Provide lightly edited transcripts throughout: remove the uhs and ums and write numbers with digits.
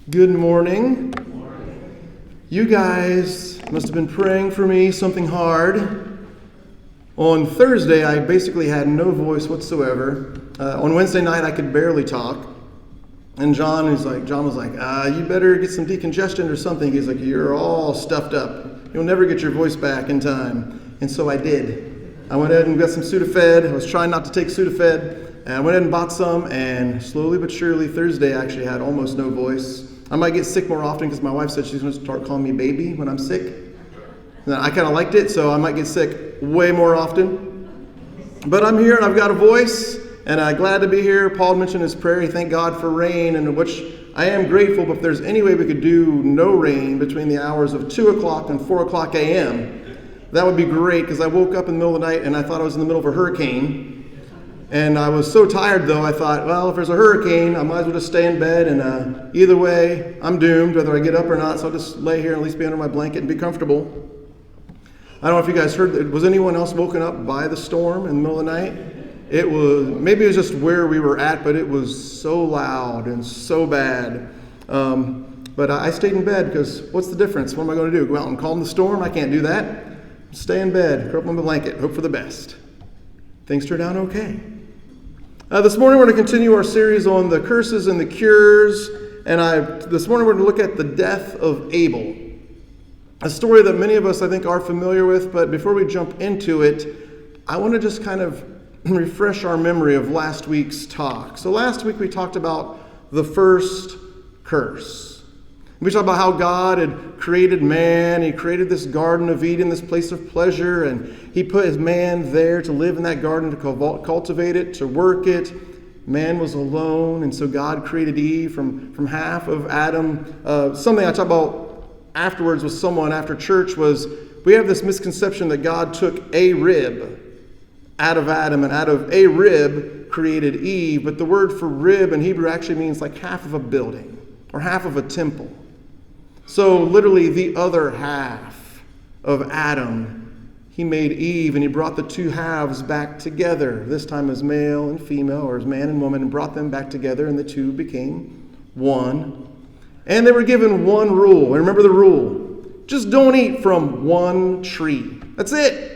Good morning. You guys must have been praying for me something hard. On Thursday, I basically had no voice whatsoever. On Wednesday night, I could barely talk. And John was like, you better get some decongestion or something. He's like, you're all stuffed up. You'll never get your voice back in time. And so I did. I went ahead and got some Sudafed. I was trying not to take Sudafed. And I went ahead and bought some. And slowly but surely, Thursday I actually had almost no voice. I might get sick more often because my wife said she's going to start calling me baby when I'm sick. And I kind of liked it, so I might get sick way more often. But I'm here and I've got a voice, and I'm glad to be here. Paul mentioned his prayer. He thanked God for rain, and which I am grateful. But if there's any way we could do no rain between the hours of 2 o'clock and 4 o'clock a.m., that would be great, because I woke up in the middle of the night and I thought I was in the middle of a hurricane. And I was so tired, though, I thought, well, if there's a hurricane, I might as well just stay in bed. And either way, I'm doomed, whether I get up or not. So I'll just lay here and at least be under my blanket and be comfortable. I don't know if you guys heard, was anyone else woken up by the storm in the middle of the night? Maybe it was just where we were at, but it was so loud and so bad. But I stayed in bed because what's the difference? What am I going to do? Go out and calm the storm? I can't do that. Stay in bed, curl up on the blanket, hope for the best. Things turned out okay. This morning we're going to continue our series on the curses and the cures. And this morning we're going to look at the death of Abel. A story that many of us, I think, are familiar with. But before we jump into it, I want to just kind of refresh our memory of last week's talk. So last week we talked about the first curse. We talked about how God had created man. He created this Garden of Eden, this place of pleasure, and he put his man there to live in that garden, to cultivate it, to work it. Man was alone, and so God created Eve from half of Adam. Something I talked about afterwards with someone after church was we have this misconception that God took a rib out of Adam, and out of a rib created Eve. But the word for rib in Hebrew actually means like half of a building or half of a temple. So literally the other half of Adam, he made Eve, and he brought the two halves back together, this time as male and female, or as man and woman, and brought them back together, and the two became one. And they were given one rule. And remember the rule. Just don't eat from one tree. That's it.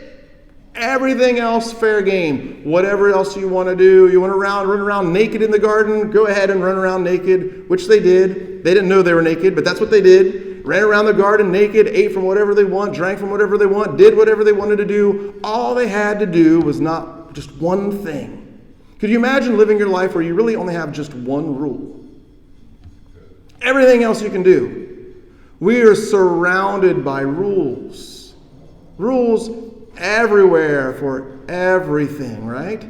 Everything else, fair game. Whatever else you want to do, you want to run around naked in the garden, go ahead and run around naked, which they did. They didn't know they were naked, but that's what they did. Ran around the garden naked, ate from whatever they want, drank from whatever they want, did whatever they wanted to do. All they had to do was not just one thing. Could you imagine living your life where you really only have just one rule? Everything else you can do. We are surrounded by rules. Rules everywhere for everything, right?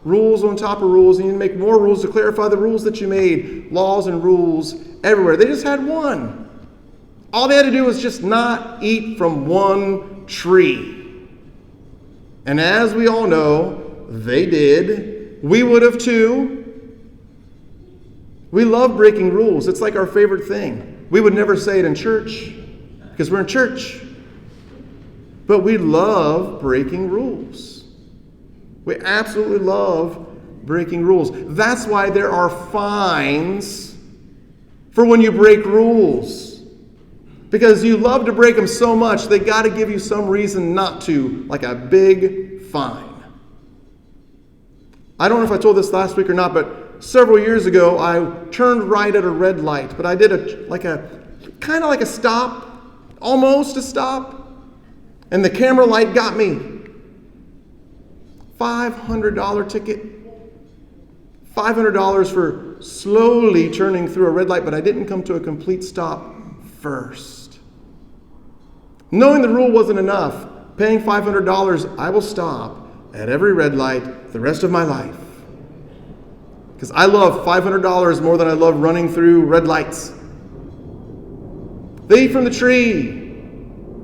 Rules on top of rules, and you make more rules to clarify the rules that you made. Laws and rules everywhere. They just had one. All they had to do was just not eat from one tree. And as we all know, they did. We would have too. We love breaking rules. It's like our favorite thing. We would never say it in church because we're in church. But we love breaking rules. We absolutely love breaking rules. That's why there are fines for when you break rules. Because you love to break them so much, they got to give you some reason not to, like a big fine. I don't know if I told this last week or not, but several years ago, I turned right at a red light. But I did kind of like a stop, almost a stop. And the camera light got me. $500 ticket. $500 for slowly turning through a red light, but I didn't come to a complete stop first. Knowing the rule wasn't enough, paying $500, I will stop at every red light the rest of my life. Because I love $500 more than I love running through red lights. They eat from the tree.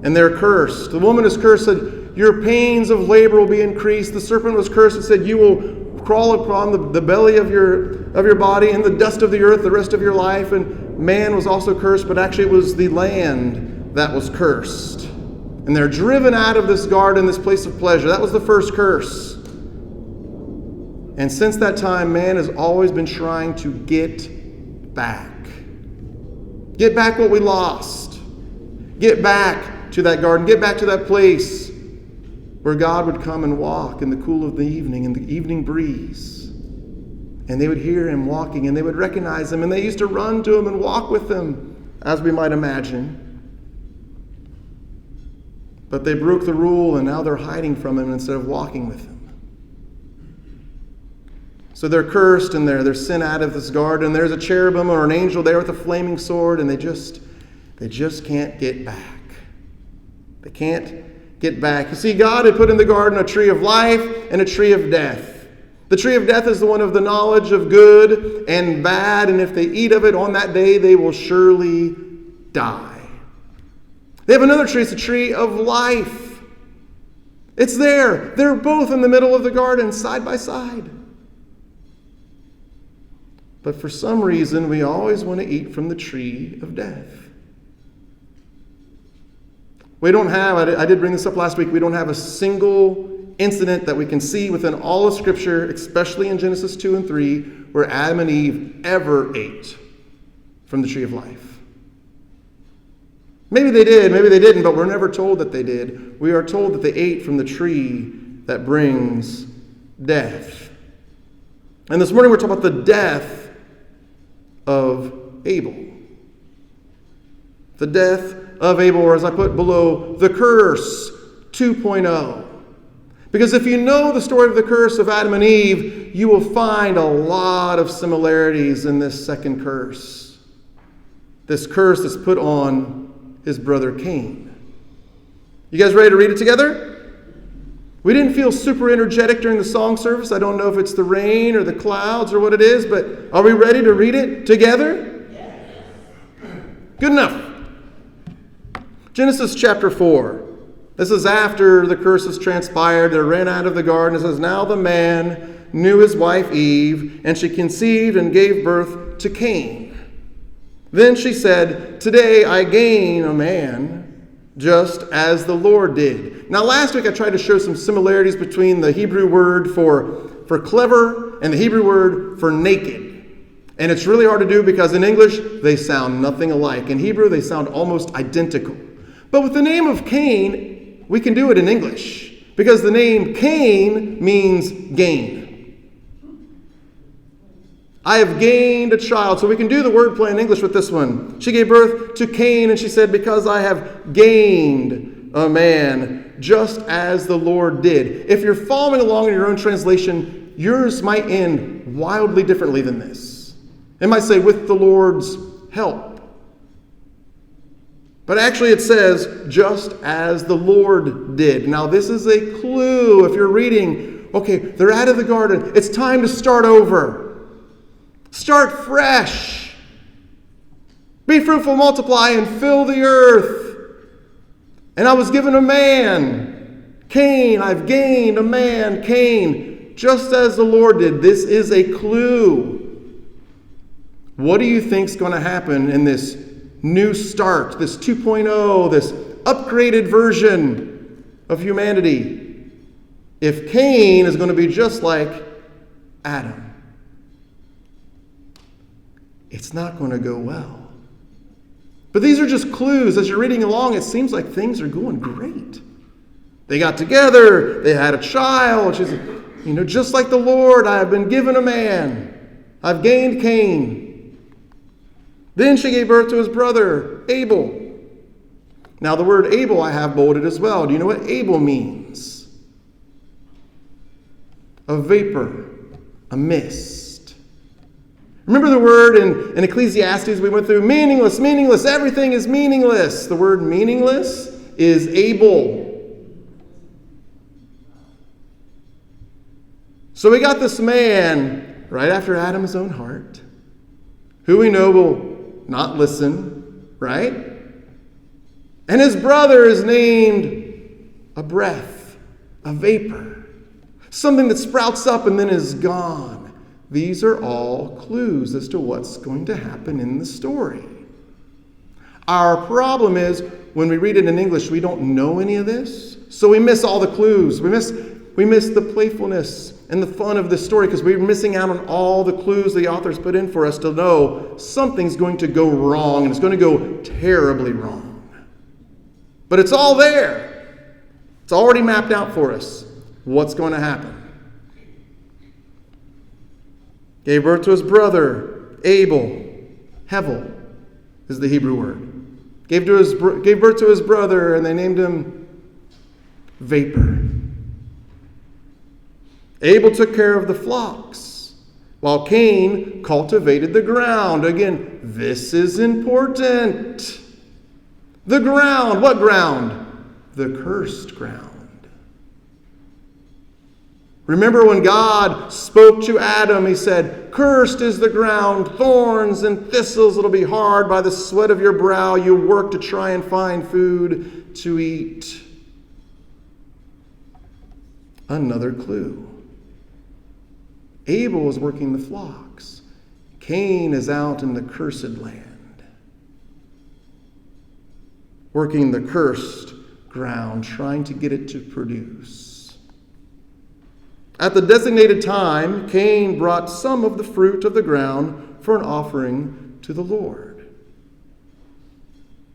And they're cursed. The woman is cursed, said, your pains of labor will be increased. The serpent was cursed and said, you will crawl upon the belly of your body and the dust of the earth the rest of your life. And man was also cursed, but actually it was the land that was cursed. And they're driven out of this garden, this place of pleasure. That was the first curse. And since that time, man has always been trying to get back. Get back what we lost. Get back to that garden. Get back to that place where God would come and walk in the cool of the evening, in the evening breeze. And they would hear him walking, and they would recognize him, and they used to run to him and walk with him, as we might imagine. But they broke the rule, and now they're hiding from him instead of walking with him. So they're cursed, and they're sent out of this garden. There's a cherubim or an angel there with a flaming sword, and they just can't get back. They can't get back. You see, God had put in the garden a tree of life and a tree of death. The tree of death is the one of the knowledge of good and bad, and if they eat of it on that day, they will surely die. They have another tree, it's a tree of life. It's there. They're both in the middle of the garden, side by side. But for some reason, we always want to eat from the tree of death. We don't have, I did bring this up last week, we don't have a single incident that we can see within all of Scripture, especially in Genesis 2 and 3, where Adam and Eve ever ate from the tree of life. Maybe they did, maybe they didn't, but we're never told that they did. We are told that they ate from the tree that brings death. And this morning we're talking about the death of Abel. The death of Abel, or as I put below, the curse 2.0. Because if you know the story of the curse of Adam and Eve, you will find a lot of similarities in this second curse. This curse that's put on his brother Cain. You guys ready to read it together? We didn't feel super energetic during the song service. I don't know if it's the rain or the clouds or what it is, but are we ready to read it together? Yes. Good enough. Genesis chapter 4. This is after the curse has transpired. They ran out of the garden. It says, now the man knew his wife Eve, and she conceived and gave birth to Cain. Then she said, today I gain a man, just as the Lord did. Now last week I tried to show some similarities between the Hebrew word for clever and the Hebrew word for naked. And it's really hard to do because in English they sound nothing alike. In Hebrew they sound almost identical. But with the name of Cain, we can do it in English because the name Cain means gain. I have gained a child. So we can do the wordplay in English with this one. She gave birth to Cain, and she said, because I have gained a man, just as the Lord did. If you're following along in your own translation, yours might end wildly differently than this. It might say, with the Lord's help. But actually it says, just as the Lord did. Now this is a clue if you're reading, okay, they're out of the garden. It's time to start over. Start fresh. Be fruitful, multiply, and fill the earth. And I was given a man, Cain. I've gained a man, Cain, just as the Lord did. This is a clue. What do you think is going to happen in this new start, this 2.0, this upgraded version of humanity, if Cain is going to be just like Adam? It's not going to go well. But these are just clues. As you're reading along, it seems like things are going great. They got together. They had a child. She's, just like the Lord, I have been given a man. I've gained Cain. Then she gave birth to his brother, Abel. Now the word Abel I have bolded as well. Do you know what Abel means? A vapor, a mist. Remember the word in Ecclesiastes we went through? Meaningless, meaningless, everything is meaningless. The word meaningless is Abel. So we got this man right after Adam's own heart, who we know will not listen, right? And his brother is named a breath, a vapor, something that sprouts up and then is gone. These are all clues as to what's going to happen in the story. Our problem is when we read it in English, we don't know any of this, so we miss all the clues. We miss the playfulness and the fun of this story, because we're missing out on all the clues the author's put in for us to know something's going to go wrong, and it's going to go terribly wrong. But it's all there. It's already mapped out for us what's going to happen. Gave birth to his brother, Abel. Hevel is the Hebrew word. Gave birth to his brother, and they named him Vapor. Abel took care of the flocks, while Cain cultivated the ground. Again, this is important. The ground. What ground? The cursed ground. Remember when God spoke to Adam, he said, "Cursed is the ground, thorns and thistles. It'll be hard. By the sweat of your brow you work to try and find food to eat." Another clue. Abel is working the flocks. Cain is out in the cursed land, working the cursed ground, trying to get it to produce. At the designated time, Cain brought some of the fruit of the ground for an offering to the Lord.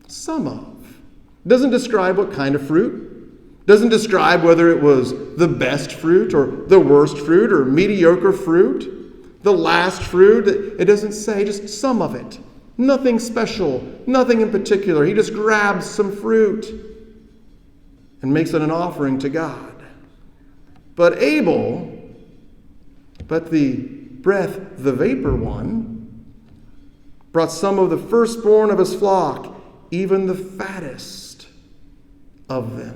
Some of. Doesn't describe what kind of fruit. Doesn't describe whether it was the best fruit or the worst fruit or mediocre fruit, the last fruit. It doesn't say, just some of it. Nothing special, nothing in particular. He just grabs some fruit and makes it an offering to God. But the vapor one, brought some of the firstborn of his flock, even the fattest of them.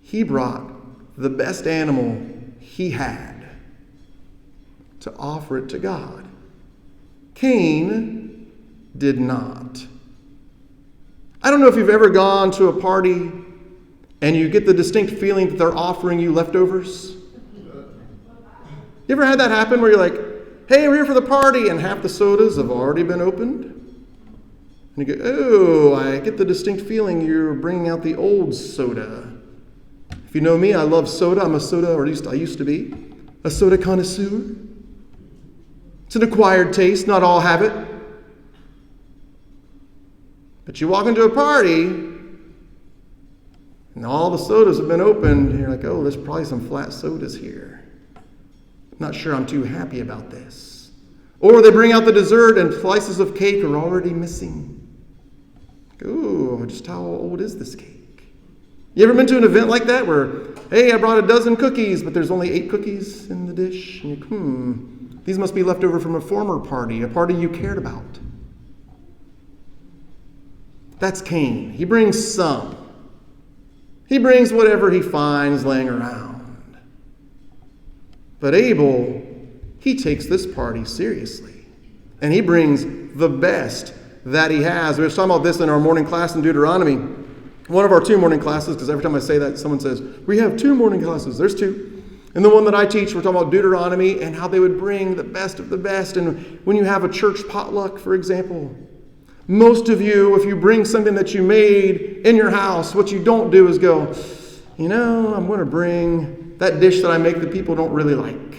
He brought the best animal he had to offer it to God. Cain did not. I don't know if you've ever gone to a party and you get the distinct feeling that they're offering you leftovers. You ever had that happen where you're like, "Hey, we're here for the party," and half the sodas have already been opened? And you go, "Oh, I get the distinct feeling you're bringing out the old soda." If you know me, I love soda. I'm a soda, or at least I used to be, a soda connoisseur. It's an acquired taste. Not all have it. But you walk into a party, and all the sodas have been opened, and you're like, "Oh, there's probably some flat sodas here. Not sure I'm too happy about this." Or they bring out the dessert and slices of cake are already missing. Ooh, just how old is this cake? You ever been to an event like that where, "Hey, I brought a dozen cookies, but there's only 8 cookies in the dish." And you these must be left over from a former party, a party you cared about. That's Cain. He brings some. He brings whatever he finds laying around. But Abel, he takes this party seriously. And he brings the best that he has. We were talking about this in our morning class in Deuteronomy. One of our 2 morning classes, because every time I say that, someone says, "We have 2 morning classes." There's 2. And the one that I teach, we're talking about Deuteronomy and how they would bring the best of the best. And when you have a church potluck, for example, most of you, if you bring something that you made in your house, what you don't do is go, "I'm going to bring that dish that I make that people don't really like.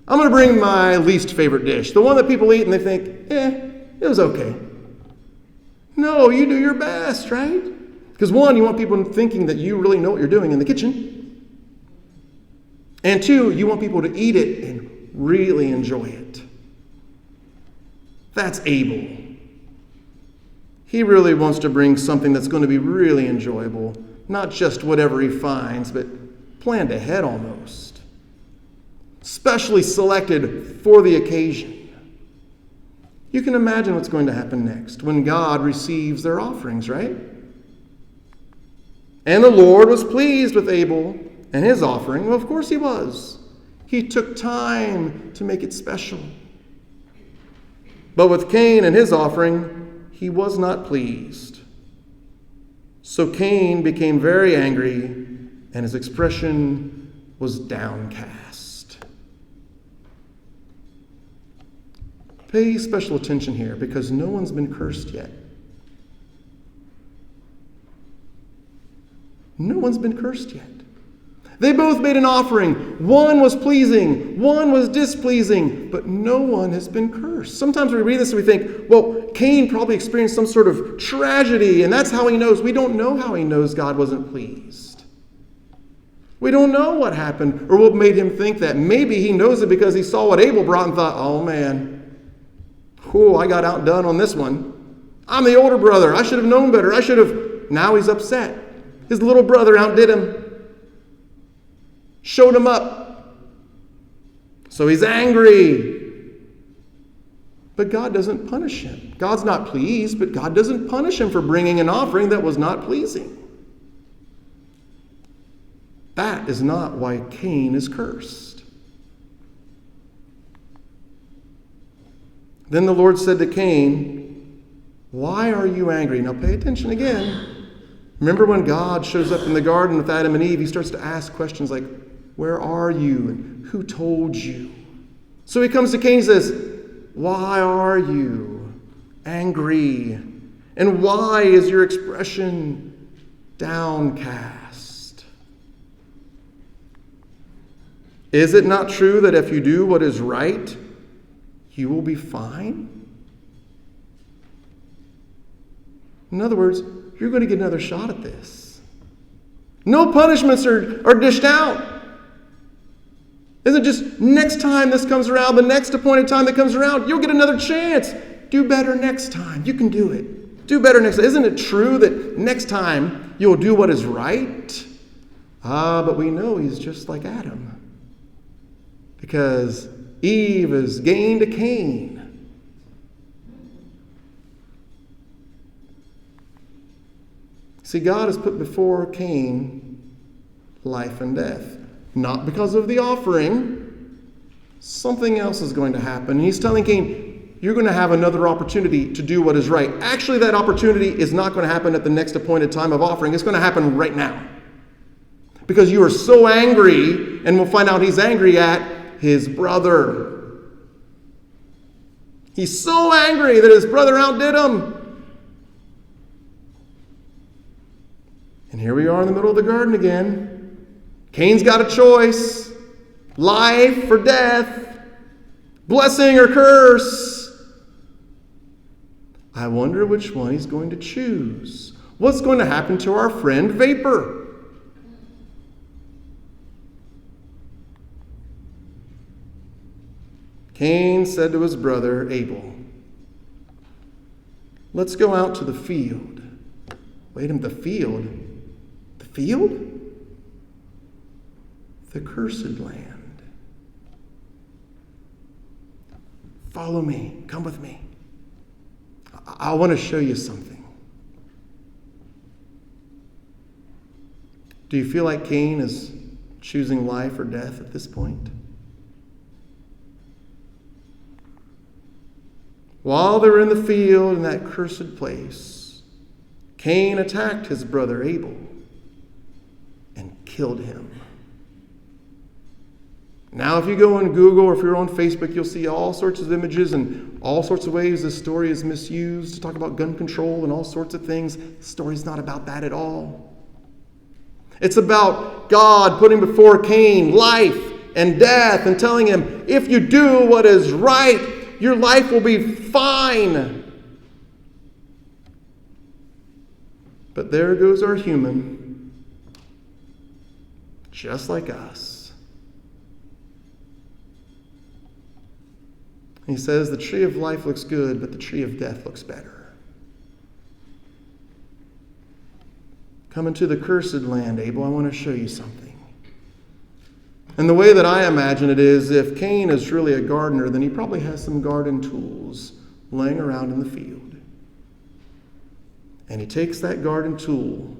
I'm going to bring my least favorite dish, the one that people eat and they think, it was okay." No, you do your best, right? Because 1, you want people thinking that you really know what you're doing in the kitchen. And 2, you want people to eat it and really enjoy it. That's Abel. He really wants to bring something that's going to be really enjoyable. Not just whatever he finds, but planned ahead almost. Specially selected for the occasion. You can imagine what's going to happen next when God receives their offerings, right? And the Lord was pleased with Abel and his offering. Well, of course he was. He took time to make it special. But with Cain and his offering, he was not pleased. So Cain became very angry, and his expression was downcast. Pay special attention here, because no one's been cursed yet. No one's been cursed yet. They both made an offering. One was pleasing, one was displeasing, but no one has been cursed. Sometimes we read this and we think, well, Cain probably experienced some sort of tragedy, and that's how he knows. We don't know how he knows God wasn't pleased. We don't know what happened or what made him think that. Maybe he knows it because he saw what Abel brought and thought, oh man, I got outdone on this one. I'm the older brother. I should have known better. Now he's upset. His little brother outdid him. Showed him up. So he's angry. But God doesn't punish him. God's not pleased, but God doesn't punish him for bringing an offering that was not pleasing. That is not why Cain is cursed. Then the Lord said to Cain, why are you angry? Now pay attention again. Remember when God shows up in the garden with Adam and Eve, he starts to ask questions like, where are you? And who told you? So he comes to Cain and says, why are you angry? And why is your expression downcast? Is it not true that if you do what is right, you will be fine? In other words, you're going to get another shot at this. No punishments are dished out. Isn't it just next time this comes around, the next appointed time that comes around, you'll get another chance. Do better next time. You can do it. Do better next time. Isn't it true that next time you'll do what is right? But we know he's just like Adam. Because Eve has gained a Cain. See, God has put before Cain life and death. Not because of the offering. Something else is going to happen. And he's telling Cain, you're going to have another opportunity to do what is right. Actually, that opportunity is not going to happen at the next appointed time of offering. It's going to happen right now. Because you are so angry, and we'll find out he's angry at his brother. He's so angry that his brother outdid him. And here we are in the middle of the garden again. Cain's got a choice. Life or death. Blessing or curse. I wonder which one he's going to choose. What's going to happen to our friend Vapor? Cain said to his brother Abel, let's go out to the field. Wait a minute, the field? The field? The cursed land. Follow me. Come with me. I want to show you something. Do you feel like Cain is choosing life or death at this point? While they were in the field in that cursed place, Cain attacked his brother Abel and killed him. Now, if you go on Google or if you're on Facebook, you'll see all sorts of images and all sorts of ways this story is misused to talk about gun control and all sorts of things. The story's not about that at all. It's about God putting before Cain life and death and telling him, if you do what is right, your life will be fine. But there goes our human, just like us. He says the tree of life looks good, but the tree of death looks better. Coming to the cursed land, Abel, I want to show you something. And the way that I imagine it is, if Cain is really a gardener, then he probably has some garden tools laying around in the field. And he takes that garden tool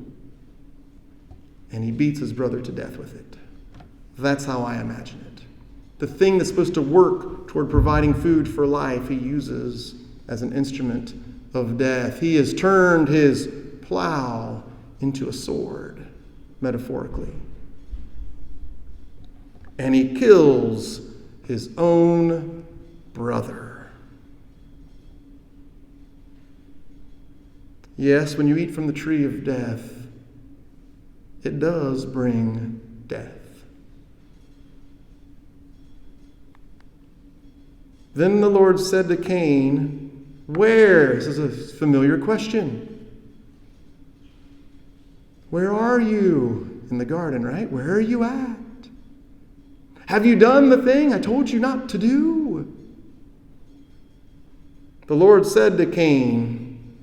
and he beats his brother to death with it. That's how I imagine it. The thing that's supposed to work toward providing food for life, he uses as an instrument of death. He has turned his plow into a sword, metaphorically. And he kills his own brother. Yes, when you eat from the tree of death, it does bring death. Then the Lord said to Cain, where? This is a familiar question. Where are you? In the garden, right? Where are you at? Have you done the thing I told you not to do? The Lord said to Cain,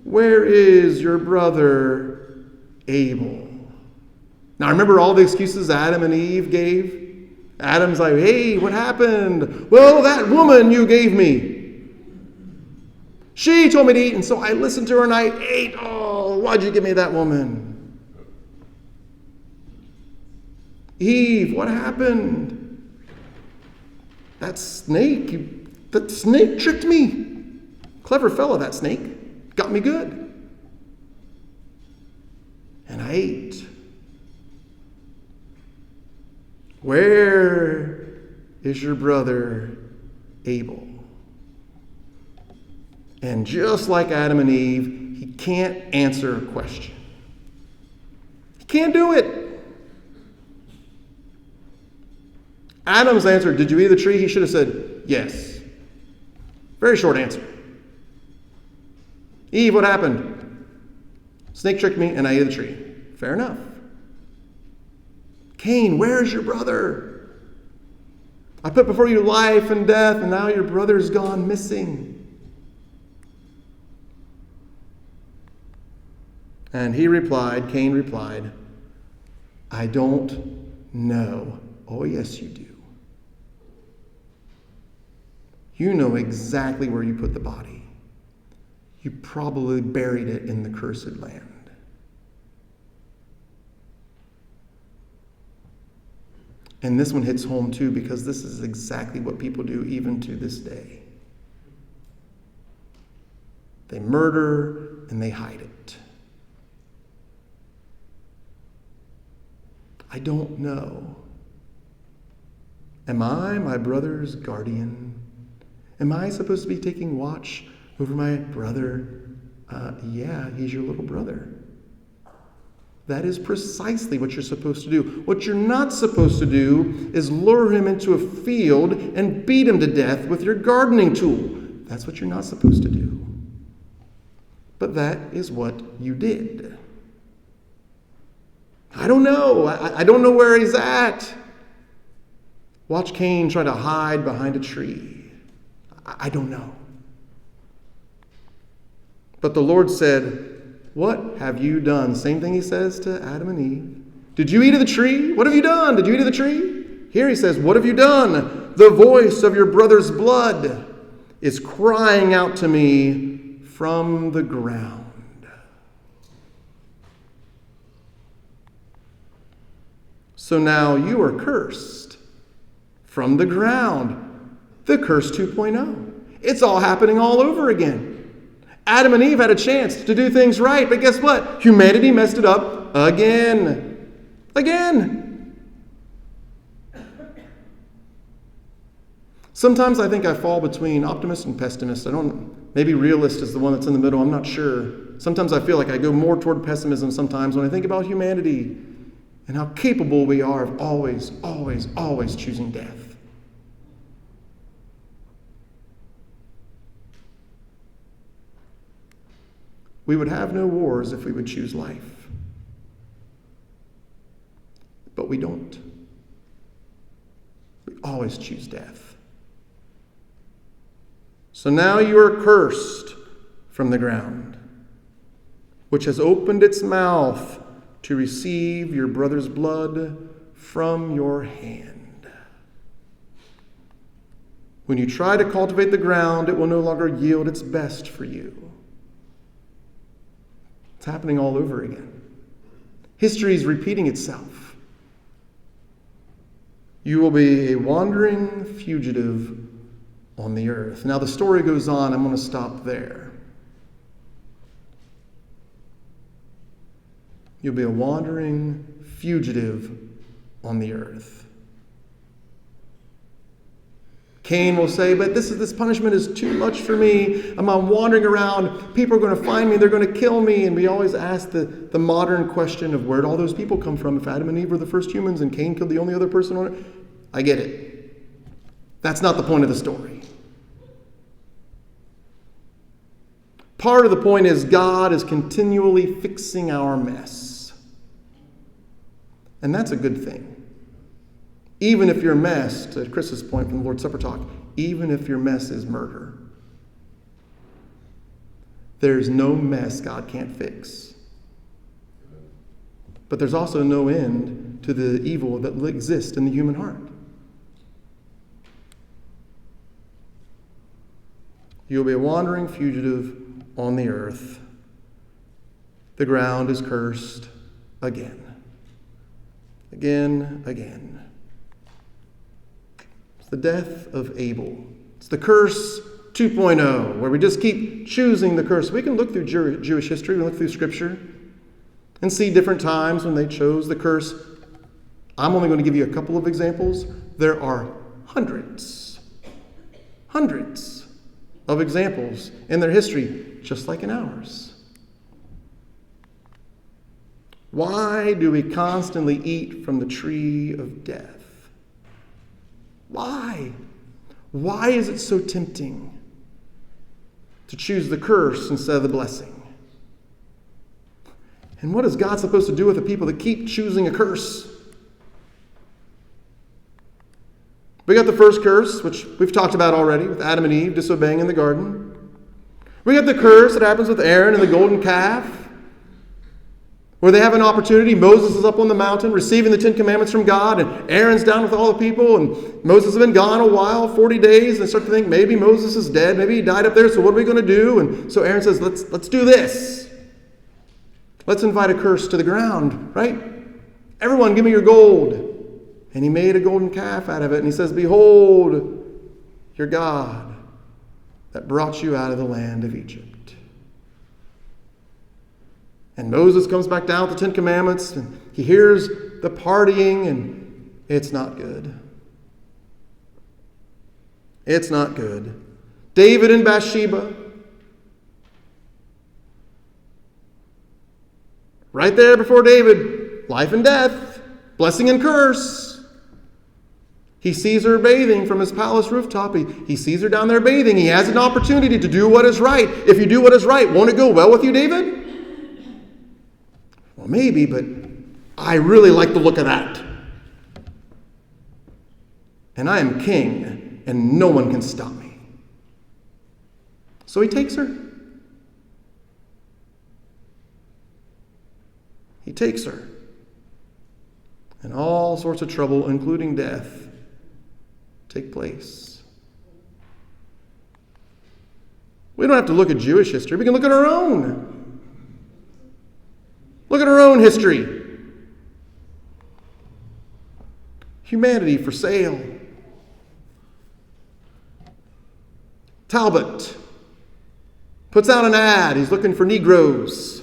where is your brother Abel? Now remember all the excuses Adam and Eve gave? Adam's like, hey, what happened? Well, that woman you gave me. She told me to eat, and so I listened to her and I ate. Oh, why'd you give me that woman? Eve, what happened? That snake tricked me. Clever fellow, that snake. Got me good. And I ate. Where is your brother Abel? And just like Adam and Eve, he can't answer a question. He can't do it. Adam's answer, did you eat of the tree? He should have said, yes. Very short answer. Eve, what happened? Snake tricked me and I ate of the tree. Fair enough. Cain, where's your brother? I put before you life and death, and now your brother's gone missing. And Cain replied, I don't know. Oh, yes, you do. You know exactly where you put the body. You probably buried it in the cursed land. And this one hits home too, because this is exactly what people do even to this day. They murder and they hide it. I don't know. Am I my brother's guardian? Am I supposed to be taking watch over my brother? Yeah, he's your little brother. That is precisely what you're supposed to do. What you're not supposed to do is lure him into a field and beat him to death with your gardening tool. That's what you're not supposed to do. But that is what you did. I don't know. I don't know where he's at. Watch Cain try to hide behind a tree. I don't know. But the Lord said, what have you done? Same thing he says to Adam and Eve. Did you eat of the tree? What have you done? Did you eat of the tree? Here he says, what have you done? The voice of your brother's blood is crying out to me from the ground. So now you are cursed from the ground. The curse 2.0. It's all happening all over again. Adam and Eve had a chance to do things right, but guess what? Humanity messed it up again. Again. Sometimes I think I fall between optimist and pessimist. Maybe realist is the one that's in the middle. I'm not sure. Sometimes I feel like I go more toward pessimism sometimes when I think about humanity and how capable we are of always, always, always choosing death. We would have no wars if we would choose life. But we don't. We always choose death. So now you are cursed from the ground, which has opened its mouth to receive your brother's blood from your hand. When you try to cultivate the ground, it will no longer yield its best for you. It's happening all over again. History is repeating itself. You will be a wandering fugitive on the earth. Now the story goes on. I'm going to stop there. You'll be a wandering fugitive on the earth. Cain will say, but this punishment is too much for me. I'm wandering around. People are going to find me. They're going to kill me. And we always ask the modern question of where did all those people come from? If Adam and Eve were the first humans and Cain killed the only other person on it, I get it. That's not the point of the story. Part of the point is God is continually fixing our mess. And that's a good thing. Even if your mess, to Chris's point from the Lord's Supper talk, even if your mess is murder, there's no mess God can't fix. But there's also no end to the evil that exists in the human heart. You'll be a wandering fugitive on the earth. The ground is cursed again. Again, again. It's the death of Abel. It's the curse 2.0, where we just keep choosing the curse. We can look through Jewish history, we can look through Scripture, and see different times when they chose the curse. I'm only going to give you a couple of examples. There are hundreds of examples in their history, just like in ours. Why do we constantly eat from the tree of death? Why? Why is it so tempting to choose the curse instead of the blessing? And what is God supposed to do with the people that keep choosing a curse? We got the first curse, which we've talked about already, with Adam and Eve disobeying in the garden. We got the curse that happens with Aaron and the golden calf, where they have an opportunity. Moses is up on the mountain receiving the 10 Commandments from God, and Aaron's down with all the people, and Moses has been gone a while, 40 days, and they start to think maybe Moses is dead, maybe he died up there, so what are we going to do? And so Aaron says, let's do this. Let's invite a curse to the ground, right? Everyone, give me your gold. And he made a golden calf out of it, and he says, behold, your God that brought you out of the land of Egypt. And Moses comes back down with the 10 Commandments, and he hears the partying, and it's not good. It's not good. David and Bathsheba. Right there before David, life and death, blessing and curse. He sees her bathing from his palace rooftop. He sees her down there bathing. He has an opportunity to do what is right. If you do what is right, won't it go well with you, David? Well, maybe, but I really like the look of that. And I am king, and no one can stop me. So he takes her. He takes her. And all sorts of trouble, including death, take place. We don't have to look at Jewish history. We can look at our own. Look at our own history. Humanity for sale. Talbot puts out an ad. He's looking for Negroes.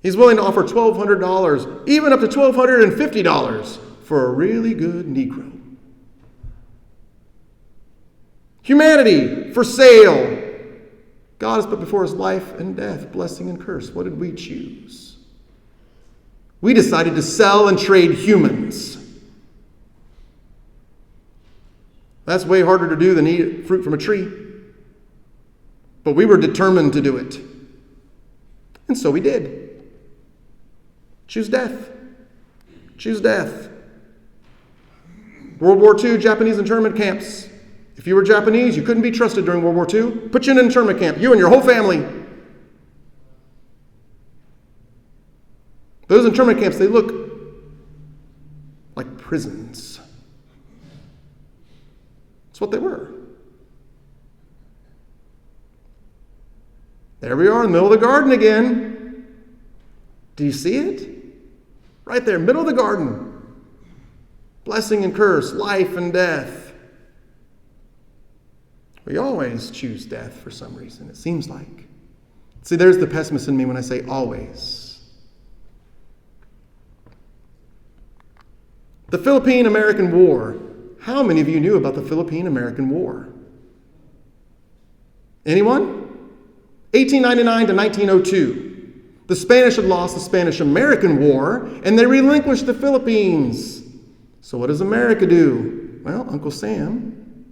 He's willing to offer $1,200, even up to $1,250 for a really good Negro. Humanity for sale. God has put before us life and death, blessing and curse. What did we choose? We decided to sell and trade humans. That's way harder to do than eat fruit from a tree. But we were determined to do it. And so we did. Choose death. Choose death. World War II, Japanese internment camps. If you were Japanese, you couldn't be trusted during World War II. Put you in an internment camp, you and your whole family. Those internment camps, they look like prisons. That's what they were. There we are in the middle of the garden again. Do you see it? Right there, middle of the garden. Blessing and curse, life and death. We always choose death for some reason, it seems like. See, there's the pessimist in me when I say always. The Philippine-American War. How many of you knew about the Philippine-American War? Anyone? 1899 to 1902. The Spanish had lost the Spanish-American War, and they relinquished the Philippines. So what does America do? Well, Uncle Sam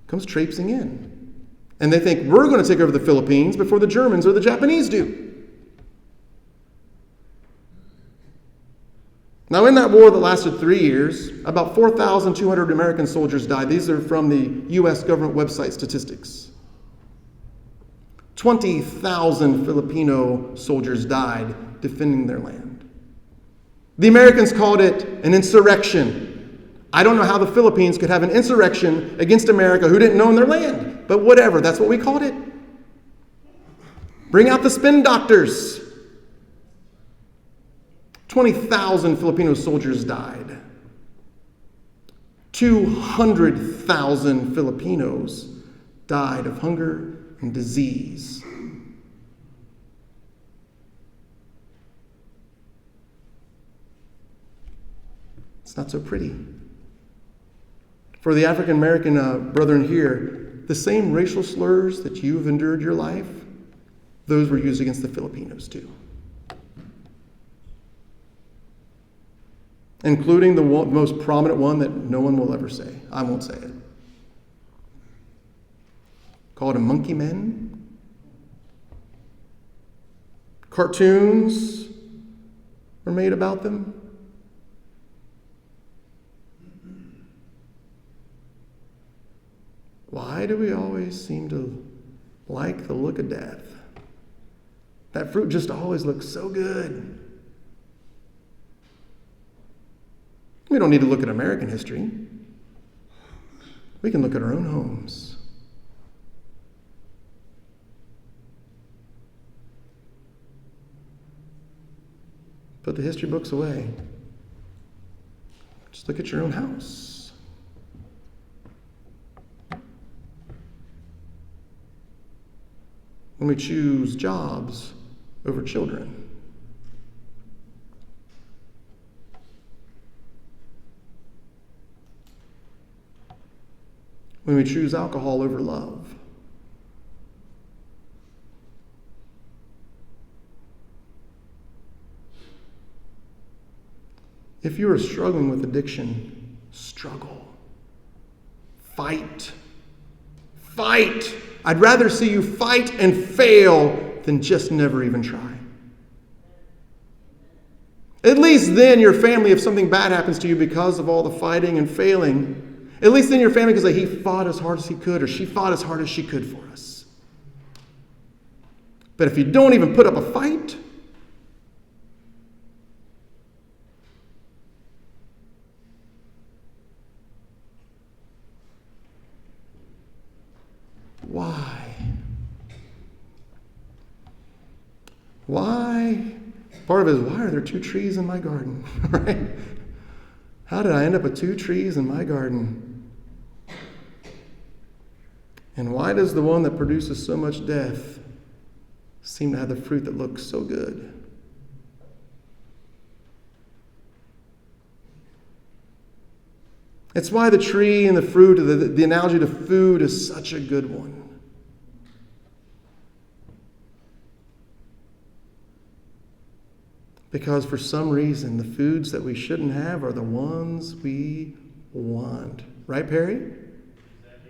comes traipsing in. And they think we're going to take over the Philippines before the Germans or the Japanese do. Now, in that war that lasted 3 years, about 4,200 American soldiers died. These are from the U.S. government website statistics. 20,000 Filipino soldiers died defending their land. The Americans called it an insurrection. I don't know how the Philippines could have an insurrection against America who didn't own their land. But whatever, that's what we called it. Bring out the spin doctors. 20,000 Filipino soldiers died. 200,000 Filipinos died of hunger and disease. It's not so pretty. For the African American brethren here, the same racial slurs that you have endured your life, those were used against the Filipinos too. Including the most prominent one that no one will ever say. I won't say it. Called them monkey men. Cartoons were made about them. Why do we always seem to like the look of death? That fruit just always looks so good. We don't need to look at American history. We can look at our own homes. Put the history books away. Just look at your own house. When we choose jobs over children. When we choose alcohol over love. If you are struggling with addiction, struggle. Fight. Fight. I'd rather see you fight and fail than just never even try. At least then your family, if something bad happens to you because of all the fighting and failing, at least then your family can say, he fought as hard as he could, or she fought as hard as she could for us. But if you don't even put up a fight, why? Why? Part of it is, why are there 2 trees in my garden? Right? How did I end up with 2 trees in my garden? And why does the one that produces so much death seem to have the fruit that looks so good? It's why the tree and the fruit, the analogy to food is such a good one. Because for some reason, the foods that we shouldn't have are the ones we want. Right, Perry?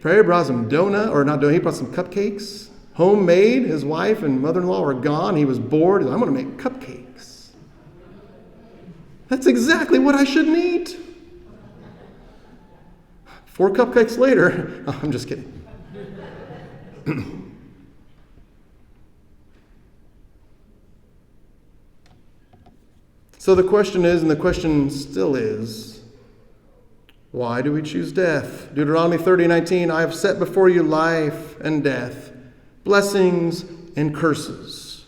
Perry brought some he brought some cupcakes, homemade. His wife and mother-in-law were gone. He was bored. I'm going to make cupcakes. That's exactly what I shouldn't eat. 4 cupcakes later, oh, I'm just kidding. So the question is, and the question still is, why do we choose death? Deuteronomy 30:19, I have set before you life and death, blessings and curses.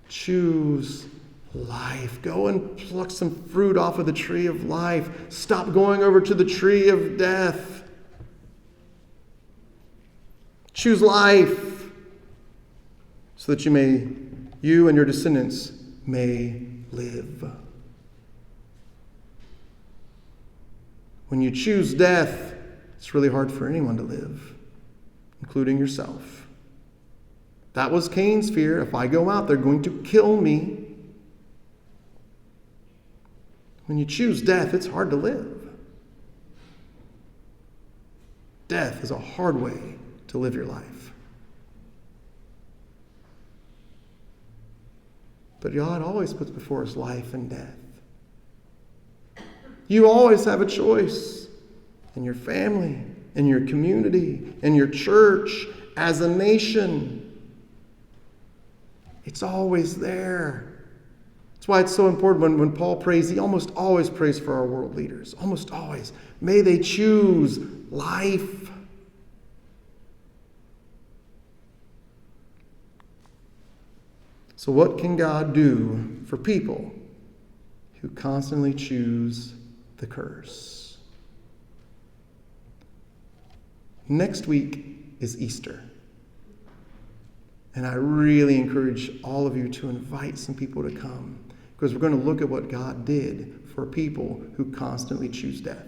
Choose life. Go and pluck some fruit off of the tree of life. Stop going over to the tree of death. Choose life so that you and your descendants may live. When you choose death, it's really hard for anyone to live, including yourself. That was Cain's fear. If I go out, they're going to kill me. When you choose death, it's hard to live. Death is a hard way to live your life. But God always puts before us life and death. You always have a choice in your family, in your community, in your church, as a nation. It's always there. That's why it's so important when Paul prays, he almost always prays for our world leaders. Almost always. May they choose life. So what can God do for people who constantly choose the curse? Next week is Easter. And I really encourage all of you to invite some people to come, because we're going to look at what God did for people who constantly choose death.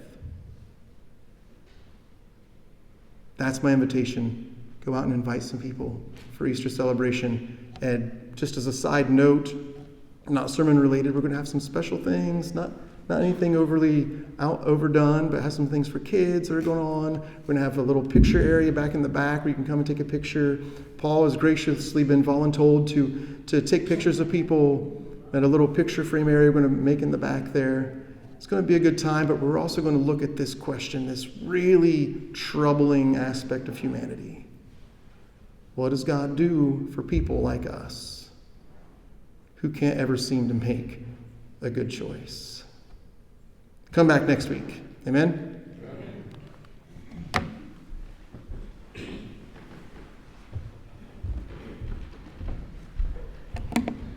That's my invitation. Go out and invite some people for Easter celebration. And just as a side note, not sermon related, we're going to have some special things, not anything overly overdone, but have some things for kids that are going on. We're going to have a little picture area back in the back where you can come and take a picture. Paul has graciously been voluntold to take pictures of people at a little picture frame area we're going to make in the back there. It's going to be a good time, but we're also going to look at this question, this really troubling aspect of humanity. What does God do for people like us who can't ever seem to make a good choice? Come back next week. Amen?